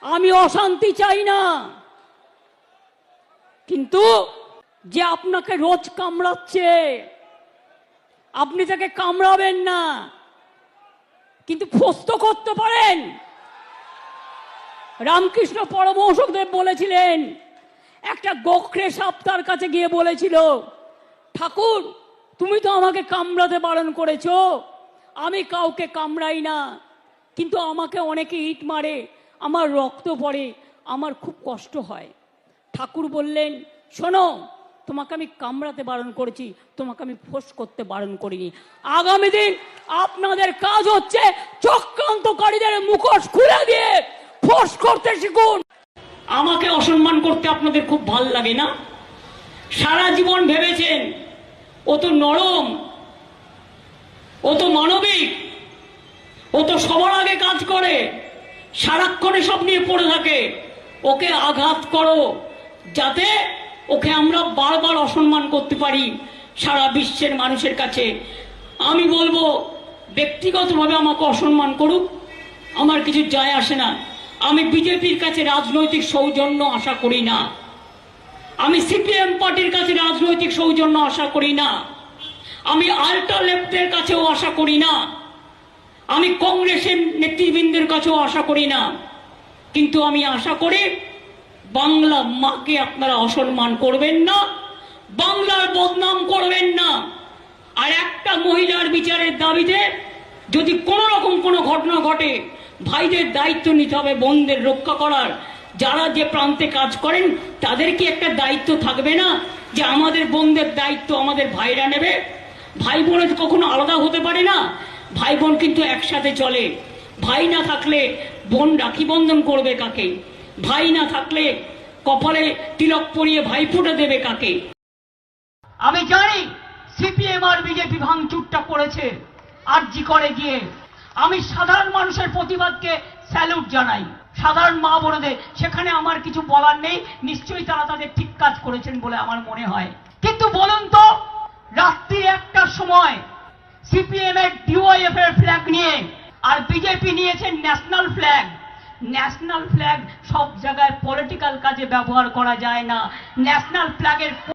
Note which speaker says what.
Speaker 1: আমি অশান্তি চাই না, কিন্তু যে আপনাকে রোজ কামড়াচ্ছে আপনি তাকে কামড়াবেন না, কিন্তু ফস্ত করতে পারেন। রামকৃষ্ণ পরমহংসদেব বলেছিলেন, একটা গোখরে সাপ তার কাছে গিয়ে বলেছিল, ঠাকুর তুমি তো আমাকে কামড়াতে বারণ করেছো, আমি কাউকে কামড়াই না, কিন্তু আমাকে অনেকে ইট মারে, আমার রক্ত পড়ে, আমার খুব কষ্ট হয়। ঠাকুর বললেন, শোনো, তোমাকে আমি কামড়াতে বারণ করেছি, তোমাকে আমি ফোঁস করতে বারণ করিনি। আগামী দিন আপনাদের কাজ হচ্ছে চক্রান্তকারীদের মুখোশ খুলে দিয়ে ফোঁস করতে শিখুন। আমাকে অসম্মান করতে আপনাদের খুব ভাল লাগে না? সারা জীবন ভেবেছেন ও তো নরম, ও তো মানবিক, ও তো সবার আগে কাজ করে, সারাক্ষণে সব নিয়ে পড়ে থাকে। ওকে আঘাত করো যাতে ওকে আমরা বারবার অসম্মান করতে পারি সারা বিশ্বের মানুষের কাছে। আমি বলবো, ব্যক্তিগতভাবে আমাকে অসম্মান করুক, আমার কিছু যায় আসে না। আমি বিজেপির কাছে রাজনৈতিক সৌজন্য আশা করি না, আমি সিপিএম পার্টির কাছে রাজনৈতিক সৌজন্য আশা করি না, আমি আল্ট্রা লেফটের কাছেও আশা করি না, আমি কংগ্রেসের নেতৃবৃন্দের কাছেও আশা করি না, কিন্তু আমি আশা করি বাংলা মাকে আপনারা অসম্মান করবেন না, বাংলার বদনাম করবেন না। আর একটা মহিলার বিচারের দাবিতে যদি কোনো রকম কোনো ঘটনা ঘটে, ভাইদের দায়িত্ব নিতে হবে বোনদের রক্ষা করার। যারা যে প্রান্তে কাজ করেন তাদের কি একটা দায়িত্ব থাকবে না যে আমাদের বোনদের দায়িত্ব আমাদের ভাইরা নেবে? ভাই বোনের কখনো আলাদা হতে পারে না, ভাই বোন কিন্তু একসাথে চলে। ভাই না থাকলে বোন রাখি বন্ধন করবে কাকে? ভাই না থাকলে কপালে তিলক পরিয়ে ভাই ফুটে দেবে কাকে? আমি জানি সিপিএম আর বিজেপি ভাঙচুরটা করেছে আরজি করে গিয়ে। আমি সাধারণ মানুষের প্রতিবাদকে স্যালুট জানাই, সাধারণ মা বোনদের, সেখানে আমার কিছু বলার নেই, নিশ্চয়ই তারা তাদের ঠিক কাজ করেছেন বলে আমার মনে হয়। কিন্তু বলুন তো, রাত্রি 1টার সময় সিপিএম এর ডিওয়াইএফ এর ফ্ল্যাগ নিয়ে আর বিজেপি নিয়েছেন ন্যাশনাল ফ্ল্যাগ। ন্যাশনাল ফ্ল্যাগ সব জায়গায় পলিটিক্যাল কাজে ব্যবহার করা যায় না। ন্যাশনাল ফ্ল্যাগের